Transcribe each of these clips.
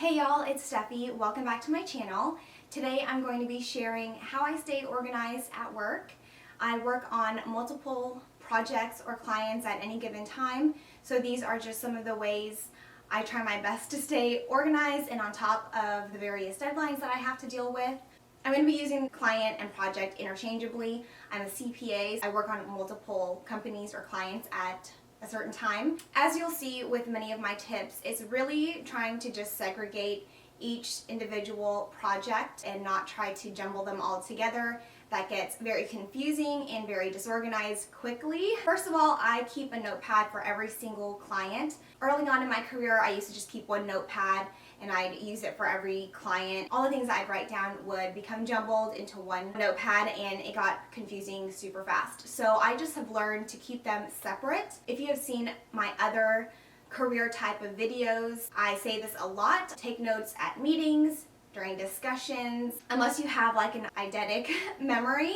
Hey y'all, it's Stephie. Welcome back to my channel. Today I'm going to be sharing how I stay organized at work. I work on multiple projects or clients at any given time, so these are just some of the ways I try my best to stay organized and on top of the various deadlines that I have to deal with. I'm going to be using client and project interchangeably. I'm a CPA. I work on multiple companies or clients at a certain time. As you'll see with many of my tips, it's really trying to just segregate each individual project and not try to jumble them all together. That gets very confusing and very disorganized quickly. First of all, I keep a notepad for every single client. Early on in my career, I used to just keep one notepad and I'd use it for every client. All the things I'd write down would become jumbled into one notepad and it got confusing super fast. So I just have learned to keep them separate. If you have seen my other career type of videos, I say this a lot. Take notes at meetings, during discussions. Unless you have like an eidetic memory,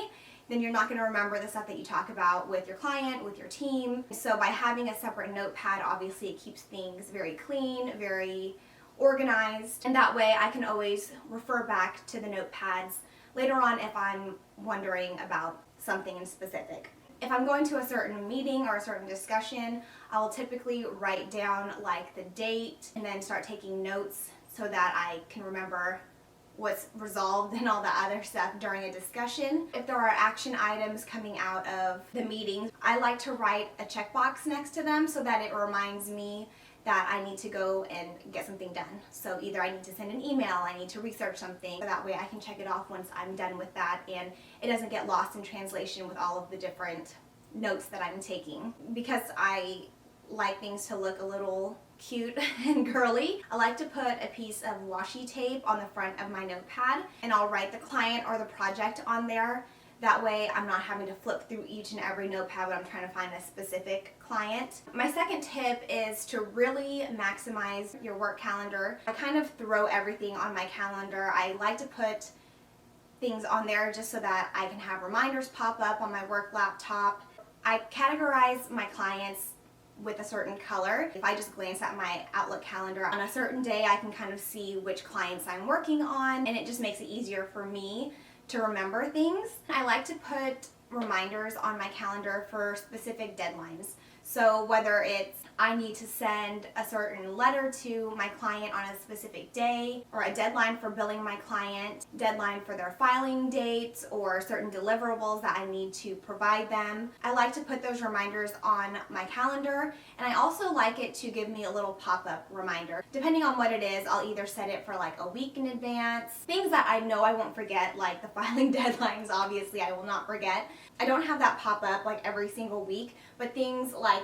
then you're not going to remember the stuff that you talk about with your client, with your team. So by having a separate notepad, obviously it keeps things very clean, very organized, and that way I can always refer back to the notepads later on if I'm wondering about something in specific. If I'm going to a certain meeting or a certain discussion, I will typically write down like the date and then start taking notes so that I can remember what's resolved and all the other stuff during a discussion. If there are action items coming out of the meetings, I like to write a checkbox next to them so that it reminds me that I need to go and get something done. So either I need to send an email, I need to research something, so that way I can check it off once I'm done with that and it doesn't get lost in translation with all of the different notes that I'm taking. Because I like things to look a little cute and girly, I like to put a piece of washi tape on the front of my notepad and I'll write the client or the project on there. That way I'm not having to flip through each and every notepad when I'm trying to find a specific client. My second tip is to really maximize your work calendar. I kind of throw everything on my calendar. I like to put things on there just so that I can have reminders pop up on my work laptop. I categorize my clients with a certain color. If I just glance at my Outlook calendar on a certain day, I can kind of see which clients I'm working on, and it just makes it easier for me to remember things. I like to put reminders on my calendar for specific deadlines. So whether it's I need to send a certain letter to my client on a specific day, or a deadline for billing my client, deadline for their filing dates, or certain deliverables that I need to provide them. I like to put those reminders on my calendar, and I also like it to give me a little pop-up reminder. Depending on what it is, I'll either set it for like a week in advance. Things that I know I won't forget, like the filing deadlines, obviously I will not forget. I don't have that pop up like every single week, but things like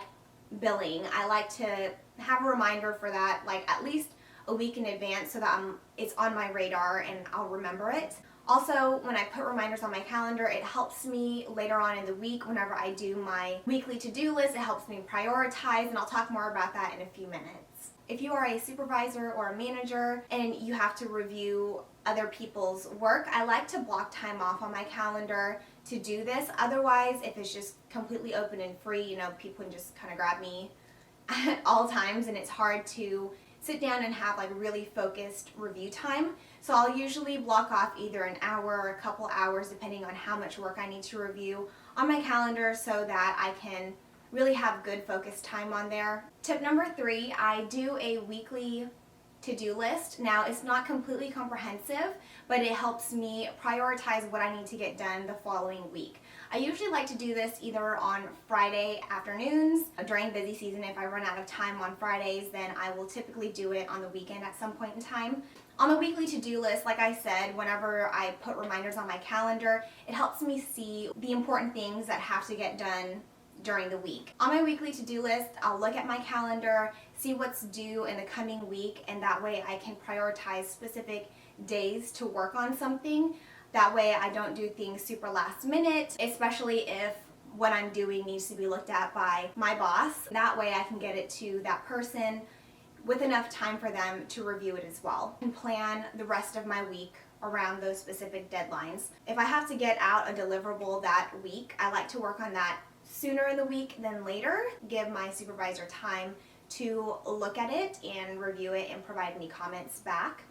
billing, I like to have a reminder for that like at least a week in advance so that it's on my radar and I'll remember it. Also, when I put reminders on my calendar, it helps me later on in the week whenever I do my weekly to-do list. It helps me prioritize, and I'll talk more about that in a few minutes. If you are a supervisor or a manager and you have to review other people's work, I like to block time off on my calendar to do this. Otherwise, if it's just completely open and free, you know, people can just kind of grab me at all times and it's hard to sit down and have like really focused review time. So I'll usually block off either an hour or a couple hours depending on how much work I need to review on my calendar so that I can really have good focused time on there. Tip number 3, I do a weekly to-do list. Now, it's not completely comprehensive, but it helps me prioritize what I need to get done the following week. I usually like to do this either on Friday afternoons during busy season. If I run out of time on Fridays, then I will typically do it on the weekend at some point in time. On the weekly to-do list, like I said, whenever I put reminders on my calendar, it helps me see the important things that have to get done during the week. On my weekly to-do list, I'll look at my calendar, see what's due in the coming week, and that way I can prioritize specific days to work on something. That way I don't do things super last minute, especially if what I'm doing needs to be looked at by my boss. That way I can get it to that person with enough time for them to review it as well and plan the rest of my week around those specific deadlines. If I have to get out a deliverable that week, I like to work on that sooner in the week than later, give my supervisor time to look at it and review it and provide me comments back.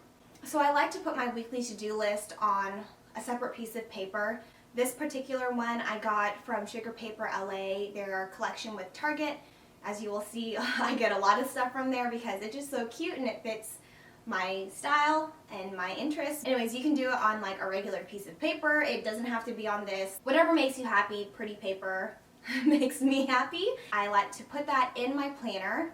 So I like to put my weekly to-do list on a separate piece of paper. This particular one I got from Sugar Paper LA, their collection with Target. As you will see, I get a lot of stuff from there because it's just so cute and it fits my style and my interests. Anyways, you can do it on like a regular piece of paper. It doesn't have to be on this. Whatever makes you happy, pretty paper makes me happy. I like to put that in my planner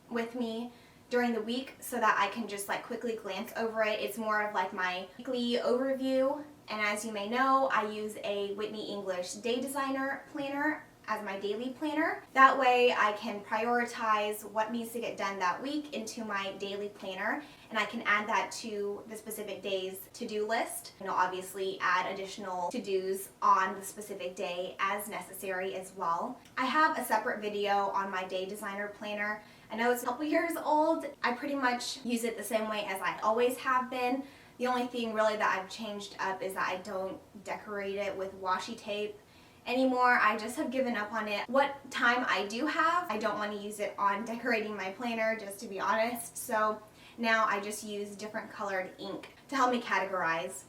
with me during the week so that I can just like quickly glance over it. It's more of like my weekly overview. And as you may know, I use a Whitney English Day Designer planner as my daily planner. That way I can prioritize what needs to get done that week into my daily planner, and I can add that to the specific day's to-do list. Obviously add additional to-dos on the specific day as necessary as well. I have a separate video on my Day Designer planner. I know it's a couple years old. I pretty much use it the same way as I always have been. The only thing really that I've changed up is that I don't decorate it with washi tape anymore. I just have given up on it. What time I do have, I don't want to use it on decorating my planner, just to be honest. So now I just use different colored ink to help me categorize.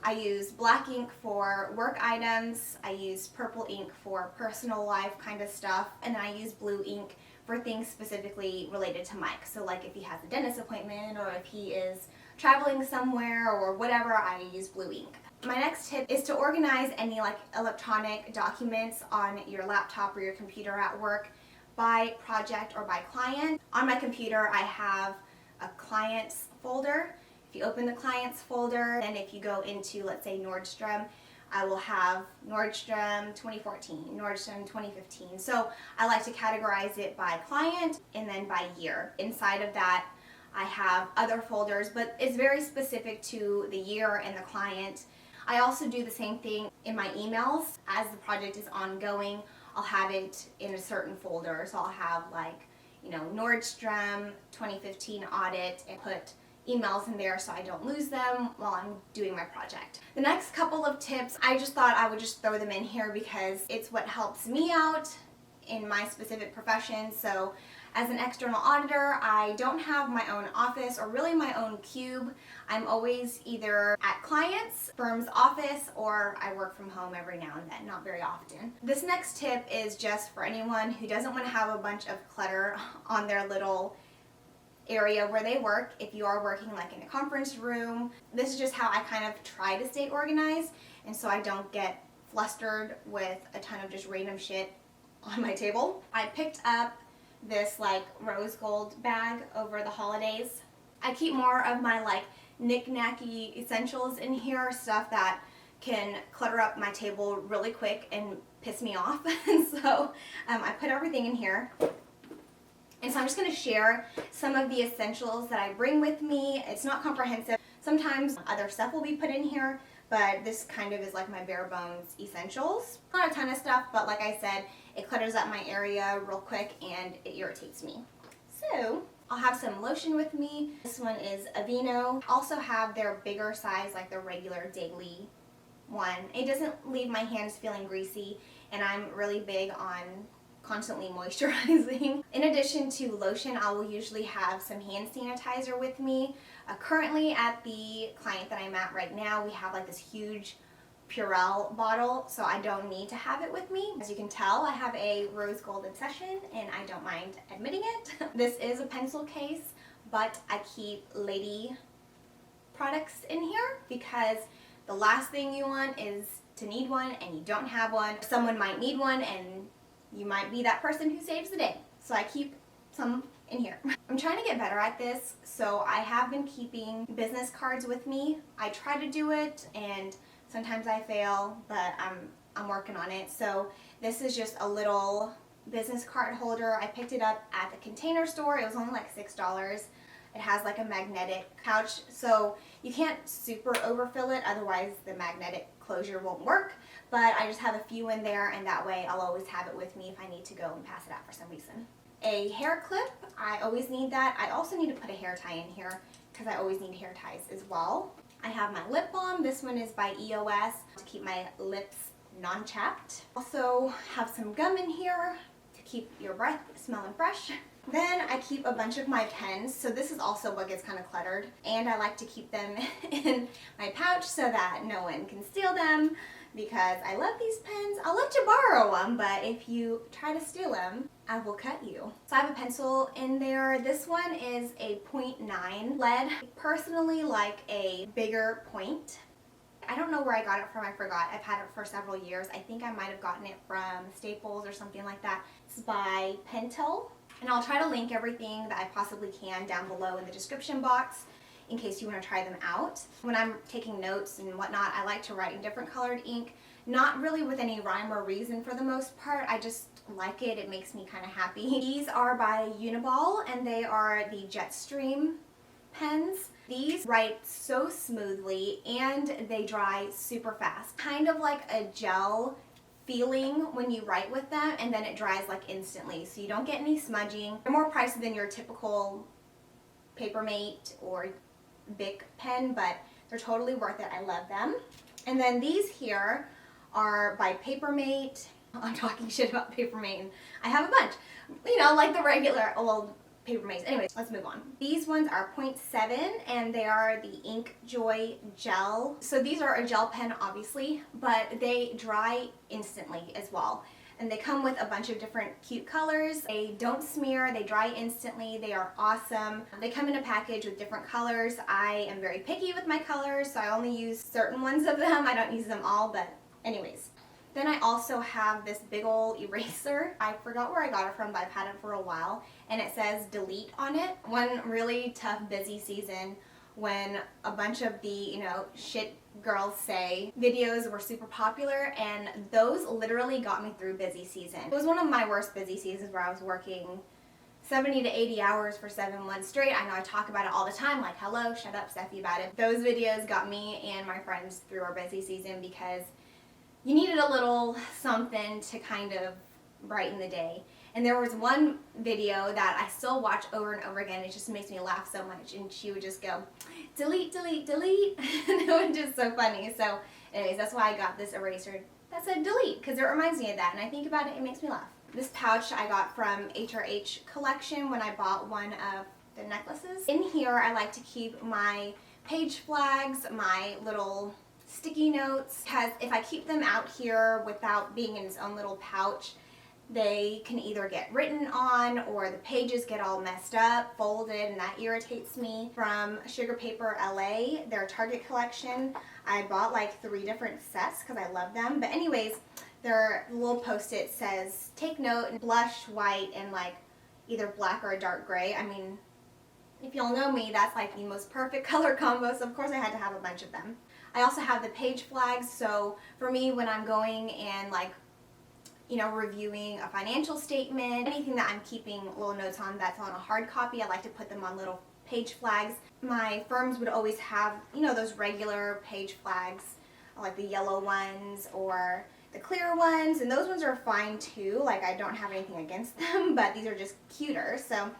I use black ink for work items, I use purple ink for personal life kind of stuff, and then I use blue ink for things specifically related to Mike. So like if he has a dentist appointment or if he is traveling somewhere or whatever, I use blue ink. My next tip is to organize any like electronic documents on your laptop or your computer at work by project or by client. On my computer I have a clients folder. If you open the clients folder, and if you go into, let's say, Nordstrom, I will have Nordstrom 2014, Nordstrom 2015. So I like to categorize it by client and then by year. Inside of that I have other folders, but it's very specific to the year and the client. I also do the same thing in my emails. As the project is ongoing, I'll have it in a certain folder. So I'll have like, Nordstrom 2015 audit and put emails in there so I don't lose them while I'm doing my project. The next couple of tips, I just thought I would just throw them in here because it's what helps me out in my specific profession. So as an external auditor, I don't have my own office or really my own cube. I'm always either at clients' firm's office or I work from home every now and then, not very often. This next tip is just for anyone who doesn't want to have a bunch of clutter on their little area where they work. If you are working like in a conference room, this is just how I kind of try to stay organized, and so I don't get flustered with a ton of just random shit on my table. I picked up this like rose gold bag over the holidays. I keep more of my like knick-knacky essentials in here, stuff that can clutter up my table really quick and piss me off. And so I put everything in here. And so I'm just going to share some of the essentials that I bring with me. It's not comprehensive. Sometimes other stuff will be put in here, but this kind of is like my bare bones essentials. Not a ton of stuff, but like I said, it clutters up my area real quick and it irritates me. So I'll have some lotion with me. This one is Aveeno. Also have their bigger size, like the regular daily one. It doesn't leave my hands feeling greasy, and I'm really big on constantly moisturizing. In addition to lotion, I will usually have some hand sanitizer with me. Currently at the client that I'm at right now, we have like this huge Purell bottle, so I don't need to have it with me. As you can tell, I have a rose gold obsession and I don't mind admitting it. This is a pencil case, but I keep lady products in here because the last thing you want is to need one and you don't have one. Someone might need one and you might be that person who saves the day. So I keep some in here. I'm trying to get better at this, so I have been keeping business cards with me. I try to do it and sometimes I fail, but I'm working on it. So this is just a little business card holder. I picked it up at the Container Store. It was only like $6. It has like a magnetic pouch, so you can't super overfill it, otherwise the magnetic closure won't work. But I just have a few in there, and that way I'll always have it with me if I need to go and pass it out for some reason. A hair clip, I always need that. I also need to put a hair tie in here because I always need hair ties as well. I have my lip balm. This one is by EOS to keep my lips non-chapped. Also have some gum in here to keep your breath smelling fresh. Then I keep a bunch of my pens, so this is also what gets kind of cluttered, and I like to keep them in my pouch so that no one can steal them because I love these pens. I'll let you borrow them, but if you try to steal them, I will cut you. So I have a pencil in there. This one is a 0.9 lead. I personally like a bigger point. I don't know where I got it from, I forgot. I've had it for several years. I think I might have gotten it from Staples or something like that. It's by Pentel. And I'll try to link everything that I possibly can down below in the description box in case you want to try them out. When I'm taking notes and whatnot, I like to write in different colored ink. Not really with any rhyme or reason for the most part. I just like it. It makes me kind of happy. These are by Uniball, and they are the Jetstream pens. These write so smoothly and they dry super fast. Kind of like a gel feeling when you write with them, and then it dries like instantly, so you don't get any smudging. They're more pricey than your typical Papermate or Bic pen, but they're totally worth it. I love them. And then these here are by Papermate. I'm talking shit about Papermate, and I have a bunch, you know, like the regular old Papermates. Anyways, let's move on. These ones are 0.7 and they are the Ink Joy Gel. So these are a gel pen, obviously, but they dry instantly as well. And they come with a bunch of different cute colors. They don't smear, they dry instantly, they are awesome. They come in a package with different colors. I am very picky with my colors, so I only use certain ones of them. I don't use them all, but anyways. Then I also have this big old eraser. I forgot where I got it from, but I've had it for a while. And it says delete on it. One really tough busy season when a bunch of the, you know, shit girls say videos were super popular, and those literally got me through busy season. It was one of my worst busy seasons where I was working 70 to 80 hours for 7 months straight. I know I talk about it all the time, like, hello, shut up, Stephie, about it. Those videos got me and my friends through our busy season because you needed a little something to kind of brighten the day. And there was one video that I still watch over and over again. It just makes me laugh so much. And she would just go, delete, delete, delete. And it was just so funny. So anyways, that's why I got this eraser that said delete, because it reminds me of that. And I think about it, it makes me laugh. This pouch I got from HRH Collection when I bought one of the necklaces. In here, I like to keep my page flags, my little sticky notes, because if I keep them out here without being in its own little pouch, they can either get written on or the pages get all messed up, folded, and that irritates me. From Sugar Paper LA, their Target collection, I bought like 3 different sets because I love them. But anyways, their little post-it says, take note in blush, white, and like either black or a dark gray. I mean, if y'all know me, that's like the most perfect color combo, so of course I had to have a bunch of them. I also have the page flags, so for me when I'm going and like, you know, reviewing a financial statement, anything that I'm keeping little notes on that's on a hard copy, I like to put them on little page flags. My firms would always have, you know, those regular page flags, like the yellow ones or the clear ones, and those ones are fine too. Like, I don't have anything against them, but these are just cuter, so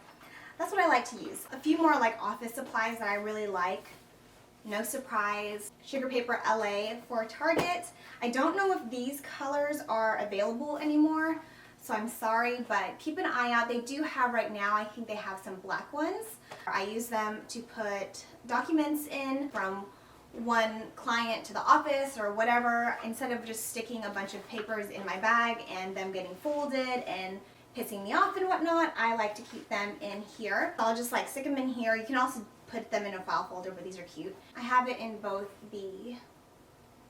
that's what I like to use. A few more like office supplies that I really like. No surprise, Sugar Paper LA for Target. I don't know if these colors are available anymore, so I'm sorry, but keep an eye out. They do have right now, I think they have some black ones. I use them to put documents in from one client to the office or whatever, instead of just sticking a bunch of papers in my bag and them getting folded and pissing me off and whatnot. I like to keep them in here. I'll just like stick them in here. You can also put them in a file folder, but these are cute. I have it in both the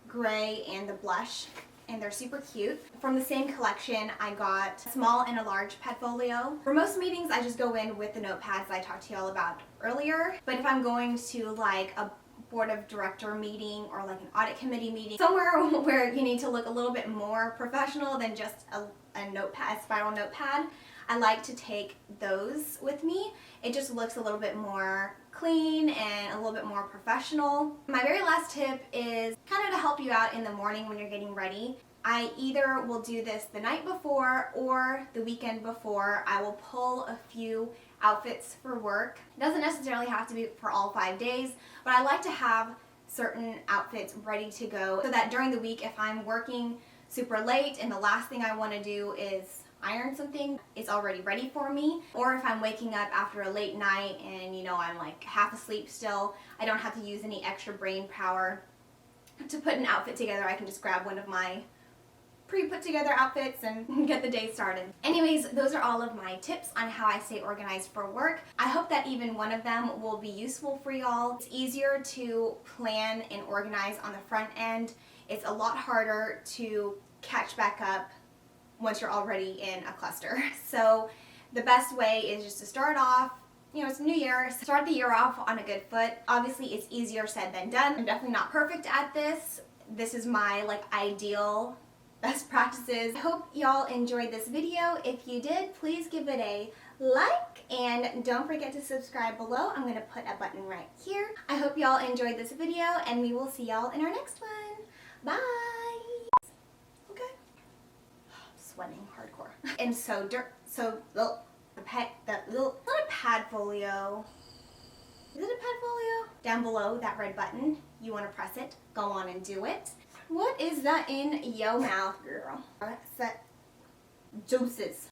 gray and the blush, and they're super cute. From the same collection, I got a small and a large padfolio. For most meetings, I just go in with the notepads I talked to y'all about earlier, but if I'm going to like a board of director meeting or like an audit committee meeting, somewhere where you need to look a little bit more professional than just a notepad, a spiral notepad, I like to take those with me. It just looks a little bit more clean and a little bit more professional. My very last tip is kind of to help you out in the morning when you're getting ready. I either will do this the night before or the weekend before. I will pull a few outfits for work. It doesn't necessarily have to be for all 5 days, but I like to have certain outfits ready to go so that during the week, if I'm working super late and the last thing I want to do is iron something, it's already ready for me. Or if I'm waking up after a late night and I'm like half asleep still, I don't have to use any extra brain power to put an outfit together. I can just grab one of my pre-put together outfits and get the day started. Anyways, those are all of my tips on how I stay organized for work. I hope that even one of them will be useful for y'all. It's easier to plan and organize on the front end. It's a lot harder to catch back up once you're already in a cluster. So the best way is just to start off, it's a new year, start the year off on a good foot. Obviously it's easier said than done. I'm definitely not perfect at this. This is my ideal best practices. I hope y'all enjoyed this video. If you did, please give it a like and don't forget to subscribe below. I'm going to put a button right here. I hope y'all enjoyed this video and we will see y'all in our next one. Bye! Okay. Sweating hardcore. And not a pad folio. Is it a pad folio? Down below that red button, you want to press it. Go on and do it. What is that in your mouth, girl? That's that juices.